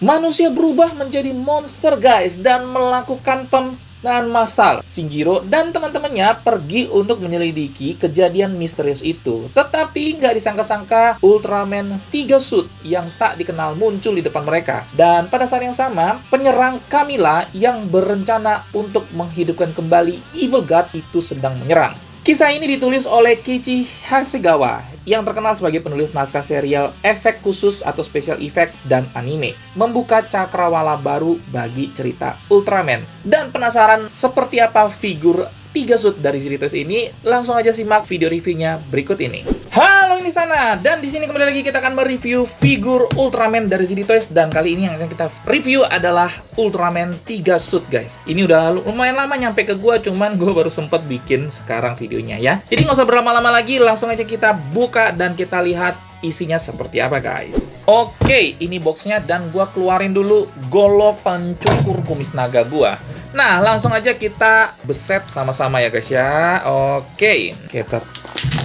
Manusia berubah menjadi monster guys dan melakukan pembunuhan massal. Shinjiro dan teman-temannya pergi untuk menyelidiki kejadian misterius itu. Tetapi nggak disangka-sangka Ultraman 3 Suit yang tak dikenal muncul di depan mereka. Dan pada saat yang sama, penyerang Camilla yang berencana untuk menghidupkan kembali Evil God itu sedang menyerang. Kisah ini ditulis oleh Keiichi Hasegawa yang terkenal sebagai penulis naskah serial efek khusus atau special effect dan anime, membuka cakrawala baru bagi cerita Ultraman. Dan penasaran seperti apa figur 3 Suit dari Ziritos ini? Langsung aja simak video reviewnya berikut ini. Halo ini sana, dan di sini kembali lagi kita akan mereview figur Ultraman dari Ziritos, dan kali ini yang akan kita review adalah Ultraman 3 Suit guys. Ini udah lumayan lama nyampe ke gua, cuman gua baru sempet bikin sekarang videonya ya. Jadi nggak usah berlama-lama lagi, langsung aja kita buka dan kita lihat isinya seperti apa guys. Oke, ini boxnya dan gua keluarin dulu golok pencukur kumis naga gua. Nah, langsung aja kita beset sama-sama ya guys ya. Oke, kita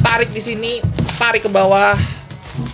tarik di sini, tarik ke bawah,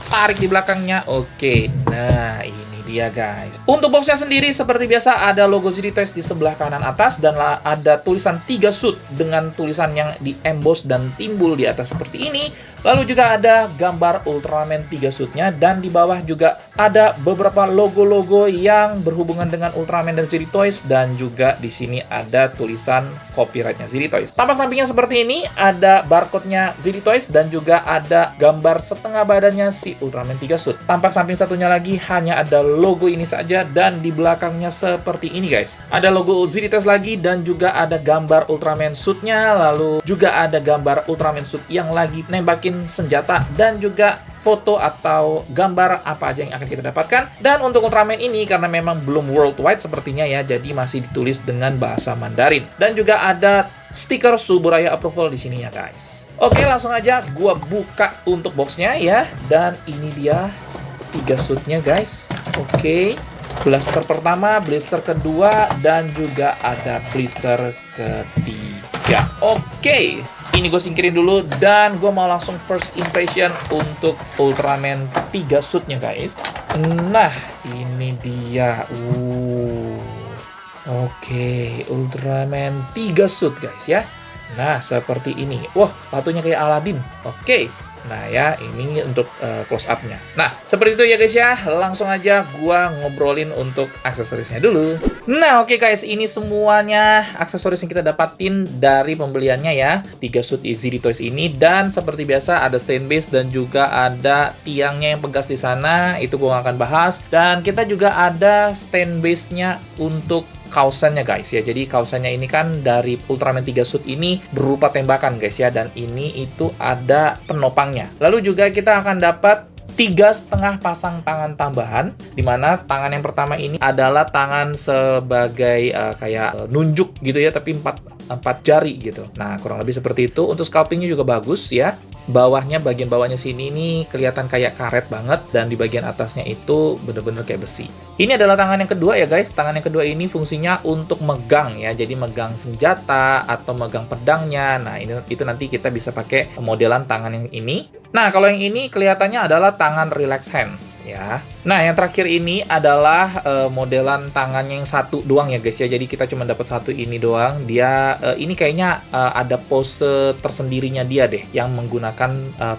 tarik di belakangnya. Oke, nah ini dia guys. Untuk boxnya sendiri seperti biasa ada logo Ziritos di sebelah kanan atas dan ada tulisan 3 Suit dengan tulisan yang di emboss dan timbul di atas seperti ini. Lalu juga ada gambar Ultraman 3 Suit-nya dan di bawah juga ada beberapa logo-logo yang berhubungan dengan Ultraman dan Ziritos, dan juga di sini ada tulisan copyright-nya Ziritos. Tampak sampingnya seperti ini, ada barcode-nya Ziritos dan juga ada gambar setengah badannya si Ultraman 3 Suit. Tampak samping satunya lagi hanya ada logo ini saja dan di belakangnya seperti ini guys. Ada logo Ziritos lagi dan juga ada gambar Ultraman Suit-nya, lalu juga ada gambar Ultraman Suit yang lagi nembakin senjata dan juga foto atau gambar apa aja yang akan kita dapatkan. Dan untuk Ultraman ini karena memang belum worldwide sepertinya ya, jadi masih ditulis dengan bahasa Mandarin. Dan juga ada stiker Suburaya approval di sini ya guys. Oke, langsung aja gua buka untuk boxnya ya. Dan ini dia 3 Suit-nya guys. Oke, blister pertama, blister kedua, dan juga ada blister ketiga. Oke, ini gue singkirin dulu dan gue mau langsung first impression untuk Ultraman 3 Suit-nya guys. Nah, ini dia. Oke, Ultraman 3 Suit guys ya. Nah, seperti ini. Wah, sepatunya kayak Aladdin. Oke. Nah ya, ini untuk close up-nya. Nah, seperti itu ya guys ya. Langsung aja gua ngobrolin untuk aksesorisnya dulu. Nah, oke guys, ini semuanya aksesoris yang kita dapatin dari pembeliannya ya. 3 Suit Ziritos ini, dan seperti biasa ada stand base dan juga ada tiangnya yang pegas di sana. Itu gua akan bahas. Dan kita juga ada stand base-nya untuk kausannya guys ya. Jadi kausannya ini kan dari Ultraman 3 Suit ini berupa tembakan guys ya, dan ini itu ada penopangnya. Lalu juga kita akan dapat 3,5 pasang tangan tambahan, dimana tangan yang pertama ini adalah tangan sebagai kayak nunjuk gitu ya, tapi 4 jari gitu. Nah, kurang lebih seperti itu. Untuk sculptingnya juga bagus ya. Bawahnya, bagian bawahnya sini nih kelihatan kayak karet banget, dan di bagian atasnya itu bener-bener kayak besi. Ini adalah tangan yang kedua ya guys. Tangan yang kedua ini fungsinya untuk megang ya, jadi megang senjata atau megang pedangnya. Nah, itu nanti kita bisa pakai modelan tangan yang ini. Nah, kalau yang ini kelihatannya adalah tangan relax hands ya. Nah, yang terakhir ini adalah modelan tangannya yang satu doang ya guys ya. Jadi kita cuma dapat satu ini doang. Dia ini kayaknya ada pose tersendirinya dia deh, yang menggunakan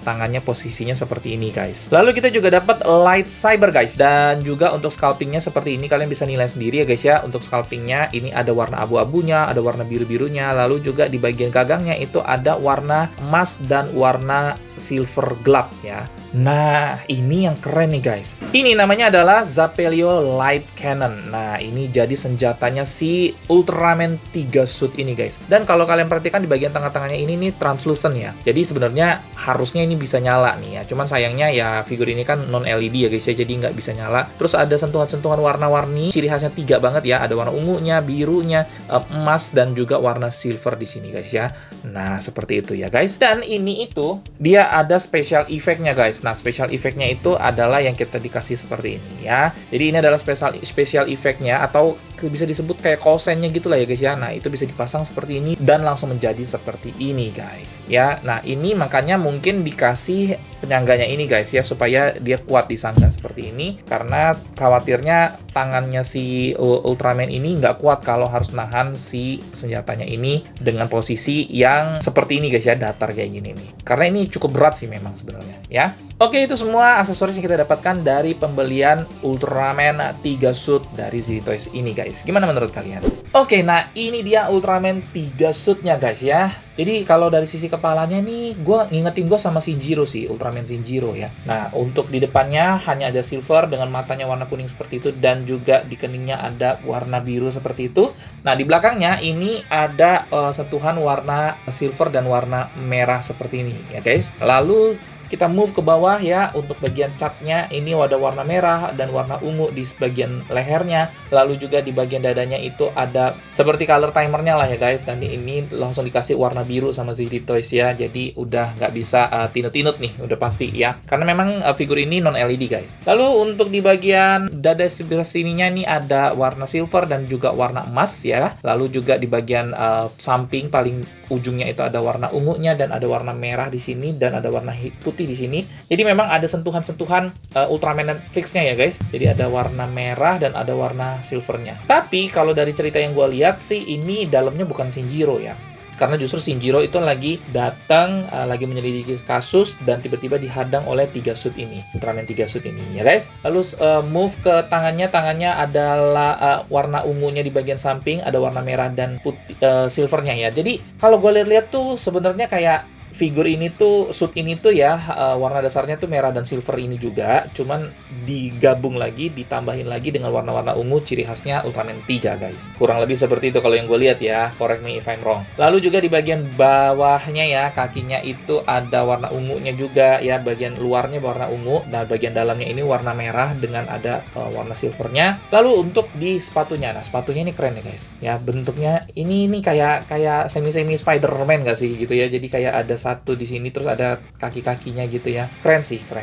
tangannya posisinya seperti ini guys. Lalu kita juga dapat lightsaber guys, dan juga untuk sculptingnya seperti ini. Kalian bisa nilai sendiri ya guys ya. Untuk sculptingnya ini ada warna abu-abunya, ada warna biru-birunya. Lalu juga di bagian gagangnya itu ada warna emas dan warna silver gelap ya. Nah, ini yang keren nih guys. Ini namanya adalah Zapelio Light Cannon. Nah, ini jadi senjatanya si Ultraman 3 Suit ini guys. Dan kalau kalian perhatikan di bagian tengah-tengahnya ini nih translucent ya. Jadi sebenarnya harusnya ini bisa nyala nih ya. Cuman sayangnya ya figur ini kan non LED ya guys ya, jadi nggak bisa nyala. Terus ada sentuhan-sentuhan warna-warni. Ciri khasnya 3 banget ya. Ada warna ungunya, birunya, emas, dan juga warna silver di sini guys ya. Nah, seperti itu ya guys. Dan ini itu dia ada special effect-nya guys. Nah, special effect-nya itu adalah yang kita dikasih seperti ini ya. Jadi ini adalah special effect-nya, atau bisa disebut kayak kosennya gitu lah ya guys ya. Nah, itu bisa dipasang seperti ini dan langsung menjadi seperti ini guys ya. Nah, ini makanya mungkin dikasih penyangganya ini guys ya, supaya dia kuat disangga seperti ini, karena khawatirnya tangannya si Ultraman ini nggak kuat kalau harus nahan si senjatanya ini dengan posisi yang seperti ini guys ya, datar kayak gini nih. Karena ini cukup berat sih memang sebenarnya ya. Oke, itu semua aksesoris yang kita dapatkan dari pembelian Ultraman 3 suit dari ZD Toys ini guys. Gimana menurut kalian? Oke, nah ini dia Ultraman 3 suitnya guys ya. Jadi kalau dari sisi kepalanya nih, gue ngingetin gue sama Shinjiro sih, Ultraman Shinjiro ya. Nah, untuk di depannya hanya ada silver dengan matanya warna kuning seperti itu, dan juga di keningnya ada warna biru seperti itu. Nah, di belakangnya ini ada sentuhan warna silver dan warna merah seperti ini ya guys. Lalu kita move ke bawah ya, untuk bagian catnya ini ada warna merah dan warna ungu di bagian lehernya. Lalu juga di bagian dadanya itu ada seperti color timernya lah ya guys. Nanti ini langsung dikasih warna biru sama ZD Toys ya. Jadi udah nggak bisa tinut-tinut nih, udah pasti ya. Karena memang figur ini non LED guys. Lalu untuk di bagian dada sebelah sininya ini ada warna silver dan juga warna emas ya. Lalu juga di bagian samping paling ujungnya itu ada warna ungunya dan ada warna merah di sini dan ada warna putih di sini. Jadi memang ada sentuhan-sentuhan Ultraman Netflix-nya ya guys. Jadi ada warna merah dan ada warna silvernya. Tapi kalau dari cerita yang gue lihat sih, ini dalamnya bukan Shinjiro ya. Karena justru Shinjiro itu lagi datang, lagi menyelidiki kasus, dan tiba-tiba dihadang oleh 3 suit ini, Ultraman 3 suit ini ya guys. Lalu move ke tangannya adalah warna ungunya di bagian samping, ada warna merah dan putih, silvernya ya. Jadi kalau gue lihat-lihat tuh sebenarnya kayak figur ini tuh, suit ini tuh ya, warna dasarnya tuh merah dan silver ini juga, cuman digabung lagi, ditambahin lagi dengan warna-warna ungu ciri khasnya Ultraman 3 guys. Kurang lebih seperti itu kalau yang gue lihat ya, correct me if I'm wrong. Lalu juga di bagian bawahnya ya, kakinya itu ada warna ungunya juga ya, bagian luarnya warna ungu, nah bagian dalamnya ini warna merah dengan ada warna silvernya. Lalu untuk di sepatunya, nah sepatunya ini keren ya guys ya, bentuknya ini kayak semi Spider-Man gak sih gitu ya. Jadi kayak ada satu di sini, terus ada kaki-kakinya gitu ya. Keren sih, keren.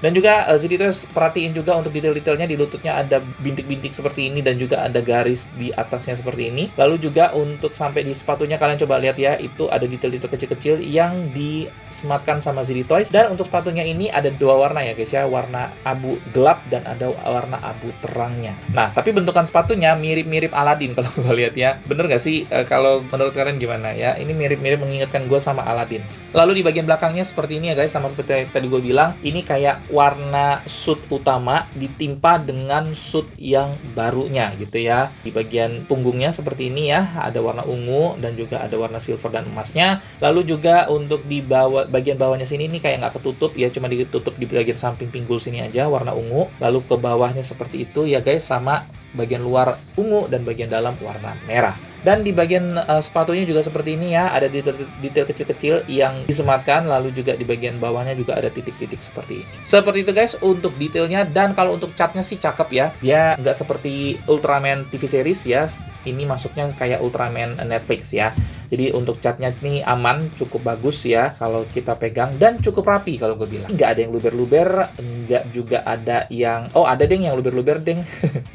Dan juga ZD Toys perhatiin juga untuk detail-detailnya, di lututnya ada bintik-bintik seperti ini dan juga ada garis di atasnya seperti ini. Lalu juga untuk sampai di sepatunya, kalian coba lihat ya, itu ada detail-detail kecil-kecil yang disematkan sama ZD Toys. Dan untuk sepatunya ini ada 2 warna ya guys ya, warna abu gelap dan ada warna abu terangnya. Nah, tapi bentukan sepatunya mirip-mirip Aladdin kalau gue lihat ya. Bener gak sih? Kalau menurut kalian gimana ya? Ini mirip-mirip mengingatkan gue sama Aladdin. Lalu di bagian belakangnya seperti ini ya guys, sama seperti tadi gue bilang, ini kayak warna suit utama ditimpa dengan suit yang barunya gitu ya. Di bagian punggungnya seperti ini ya, ada warna ungu dan juga ada warna silver dan emasnya. Lalu juga untuk di bawah, bagian bawahnya sini ini kayak nggak ketutup ya, cuma ditutup di bagian samping pinggul sini aja warna ungu. Lalu ke bawahnya seperti itu ya guys, sama bagian luar ungu dan bagian dalam warna merah. Dan di bagian sepatunya juga seperti ini ya, ada detail kecil-kecil yang disematkan, lalu juga di bagian bawahnya juga ada titik-titik seperti ini. Seperti itu guys untuk detailnya. Dan kalau untuk catnya sih cakep ya, dia nggak seperti Ultraman TV series ya, ini masuknya kayak Ultraman Netflix ya. Jadi untuk catnya ini aman, cukup bagus ya kalau kita pegang, dan cukup rapi kalau gue bilang. Nggak ada yang luber-luber, nggak juga ada yang, oh ada deng yang luber-luber deng.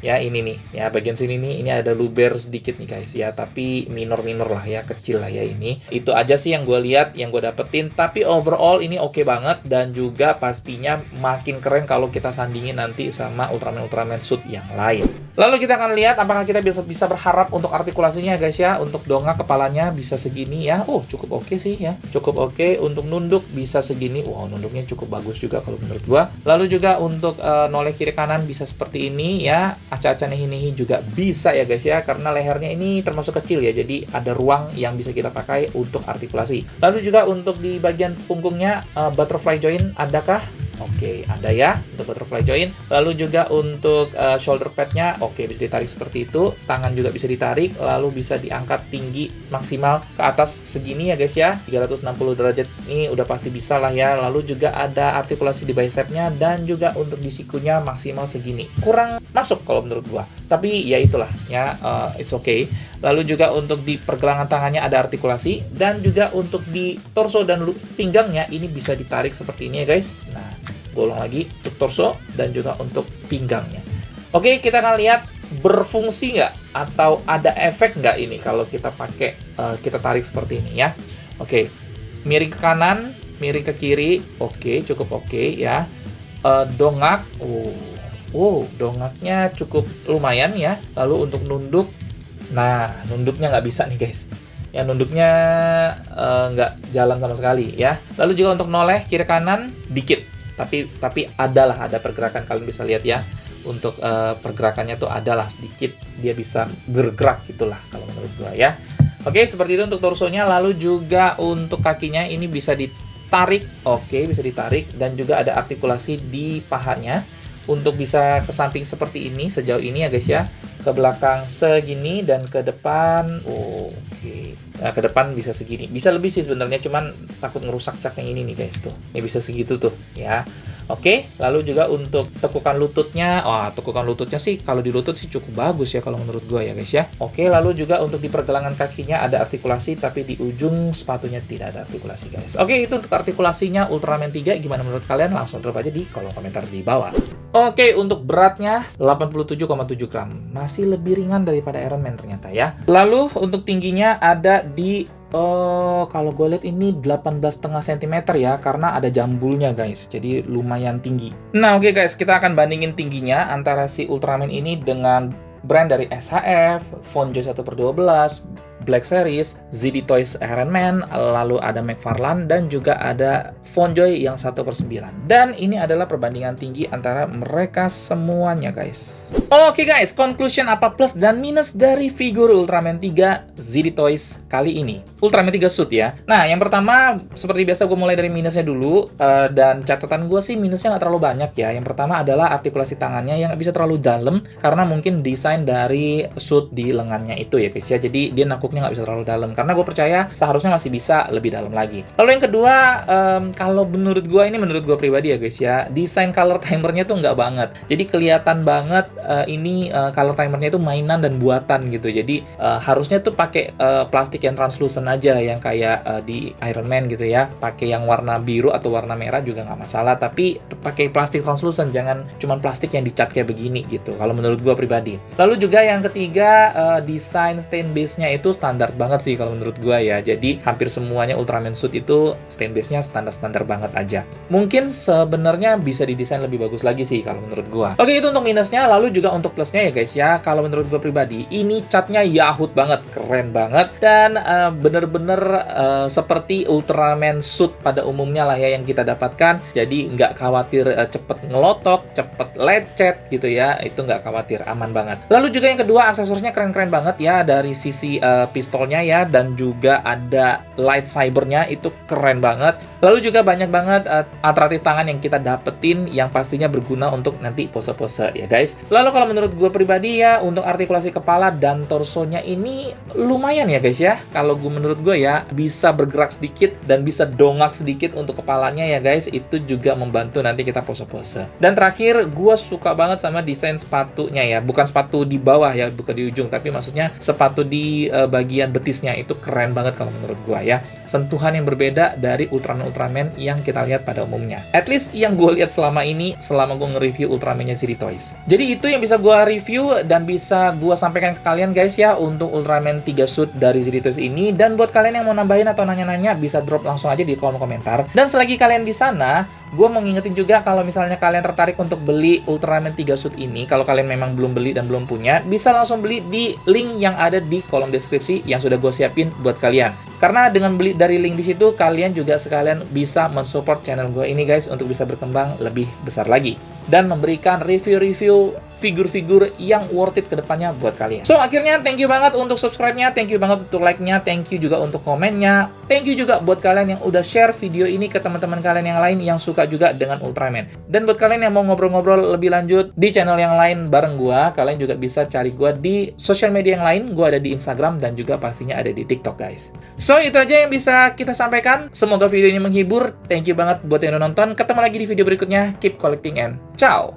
Ya ini nih, ya bagian sini nih, ini ada luber sedikit nih guys ya, tapi minor-minor lah ya, kecil lah ya ini. Itu aja sih yang gue lihat, yang gue dapetin. Tapi overall ini oke banget, dan juga pastinya makin keren kalau kita sandingin nanti sama Ultraman suit yang lain. Lalu kita akan lihat apakah kita bisa berharap untuk artikulasinya guys ya. Untuk donga kepalanya bisa segini ya. Oh, cukup oke sih ya. Cukup oke. Untuk nunduk bisa segini. Wow, nunduknya cukup bagus juga kalau menurut gua. Lalu juga untuk noleh kiri kanan bisa seperti ini ya. Aca-aca nehi-nehi juga bisa ya guys ya, karena lehernya ini termasuk kecil ya. Jadi ada ruang yang bisa kita pakai untuk artikulasi. Lalu juga untuk di bagian punggungnya butterfly joint adakah? Oke, ada ya untuk butterfly joint. Lalu juga untuk shoulder padnya, oke, bisa ditarik seperti itu. Tangan juga bisa ditarik, lalu bisa diangkat tinggi maksimal ke atas segini ya guys ya, 360 derajat. Ini udah pasti bisa lah ya. Lalu juga ada artikulasi di bicepnya, dan juga untuk di sikunya maksimal segini. Kurang masuk kalau menurut gua, tapi ya itulah ya, it's okay. Lalu juga untuk di pergelangan tangannya ada artikulasi, dan juga untuk di torso dan pinggangnya ini bisa ditarik seperti ini ya guys. Nah, bolong lagi untuk torso dan juga untuk pinggangnya. Oke, kita akan lihat berfungsi nggak? Atau ada efek nggak ini kalau kita pakai, kita tarik seperti ini ya. Oke, miring ke kanan, miring ke kiri, oke, cukup oke ya. Dongak, dongaknya cukup lumayan ya. Lalu untuk nunduk, nah nunduknya nggak bisa nih guys. Ya nunduknya nggak jalan sama sekali ya. Lalu juga untuk noleh kiri kanan dikit, tapi ada pergerakan, kalian bisa lihat ya. Untuk pergerakannya tuh adalah sedikit, dia bisa bergerak gitulah kalau menurut gua ya. Oke, seperti itu untuk torsonya. Lalu juga untuk kakinya ini bisa ditarik, oke, bisa ditarik, dan juga ada artikulasi di pahanya untuk bisa ke samping seperti ini sejauh ini ya guys ya. Ke belakang segini dan ke depan, oke. Nah, ke depan bisa segini. Bisa lebih sih sebenarnya, cuman takut ngerusak cat yang ini nih guys tuh. Ini bisa segitu tuh ya. Oke, lalu juga untuk tekukan lututnya. Tekukan lututnya sih kalau di lutut sih cukup bagus ya kalau menurut gua ya guys ya. Oke, lalu juga untuk di pergelangan kakinya ada artikulasi, tapi di ujung sepatunya tidak ada artikulasi guys. Oke, itu untuk artikulasinya Ultraman 3. Gimana menurut kalian? Langsung drop aja di kolom komentar di bawah. Oke, untuk beratnya 87,7 gram. Masih lebih ringan daripada Iron Man ternyata ya. Lalu untuk tingginya ada di kalau gue lihat ini 18,5 cm ya, karena ada jambulnya guys, jadi lumayan tinggi. Nah oke guys, kita akan bandingin tingginya antara si Ultraman ini dengan brand dari SHF, Fonjoy 1/12, Black Series, ZD Toys Iron Man, lalu ada McFarlane, dan juga ada Fonjoy yang 1/9. Dan ini adalah perbandingan tinggi antara mereka semuanya guys. Oke guys, conclusion apa plus dan minus dari figur Ultraman 3 ZD Toys kali ini. Ultraman 3 Suit ya. Nah, yang pertama, seperti biasa gue mulai dari minusnya dulu, dan catatan gue sih minusnya nggak terlalu banyak ya. Yang pertama adalah artikulasi tangannya yang nggak bisa terlalu dalam, karena mungkin desain dari suit di lengannya itu ya guys ya. Jadi dia nakuknya nggak bisa terlalu dalam, karena gue percaya seharusnya masih bisa lebih dalam lagi. Lalu yang kedua, kalau menurut gue pribadi ya guys ya, desain color timernya tuh nggak banget. Jadi kelihatan banget ini color timernya itu mainan dan buatan gitu. Jadi harusnya tuh pakai plastik yang translucent aja, yang kayak di Iron Man gitu ya. Pakai yang warna biru atau warna merah juga nggak masalah, tapi pakai plastik translucent, jangan cuman plastik yang dicat kayak begini gitu. Kalau menurut gue pribadi. Lalu juga yang ketiga, desain stain base-nya itu standar banget sih kalau menurut gua ya. Jadi hampir semuanya Ultraman Suit itu stain base-nya standar-standar banget aja. Mungkin sebenarnya bisa didesain lebih bagus lagi sih kalau menurut gua. Oke, itu untuk minusnya. Lalu juga untuk plusnya ya guys ya. Kalau menurut gua pribadi, ini catnya Yahut banget, keren banget, dan bener-bener seperti Ultraman Suit pada umumnya lah ya yang kita dapatkan. Jadi nggak khawatir cepet ngelotok, cepet lecet gitu ya. Itu nggak khawatir, aman banget. Lalu juga yang kedua, aksesorisnya keren-keren banget ya, dari sisi pistolnya ya, dan juga ada lightsabernya, itu keren banget. Lalu juga banyak banget alternatif tangan yang kita dapetin, yang pastinya berguna untuk nanti pose-pose ya guys. Lalu kalau menurut gue pribadi ya, untuk artikulasi kepala dan torsonya ini lumayan ya guys ya. Kalau menurut gue ya, bisa bergerak sedikit dan bisa dongak sedikit untuk kepalanya ya guys. Itu juga membantu nanti kita pose-pose. Dan terakhir, gue suka banget sama desain sepatunya ya. Bukan sepatu di bawah ya, bukan di ujung, tapi maksudnya sepatu di bagian betisnya itu keren banget kalau menurut gua ya. Sentuhan yang berbeda dari Ultraman yang kita lihat pada umumnya. At least yang gue lihat selama ini, selama gue nge-review Ultraman-nya ZD Toys. Jadi itu yang bisa gua review dan bisa gua sampaikan ke kalian guys ya, untuk Ultraman 3 Suit dari ZD Toys ini. Dan buat kalian yang mau nambahin atau nanya-nanya, bisa drop langsung aja di kolom komentar. Dan selagi kalian di sana, gue mau ngingetin juga kalau misalnya kalian tertarik untuk beli Ultraman 3 Suit ini, kalau kalian memang belum beli dan belum punya, bisa langsung beli di link yang ada di kolom deskripsi yang sudah gue siapin buat kalian. Karena dengan beli dari link di situ, kalian juga sekalian bisa mensupport channel gue ini guys, untuk bisa berkembang lebih besar lagi dan memberikan review-review figur-figur yang worth it kedepannya buat kalian. So, akhirnya thank you banget untuk subscribe-nya, thank you banget untuk like-nya, thank you juga untuk komennya, thank you juga buat kalian yang udah share video ini ke teman-teman kalian yang lain yang suka juga dengan Ultraman. Dan buat kalian yang mau ngobrol-ngobrol lebih lanjut di channel yang lain bareng gua, kalian juga bisa cari gua di sosial media yang lain. Gua ada di Instagram dan juga pastinya ada di TikTok guys. So, itu aja yang bisa kita sampaikan. Semoga video ini menghibur. Thank you banget buat yang udah nonton. Ketemu lagi di video berikutnya. Keep collecting and ciao!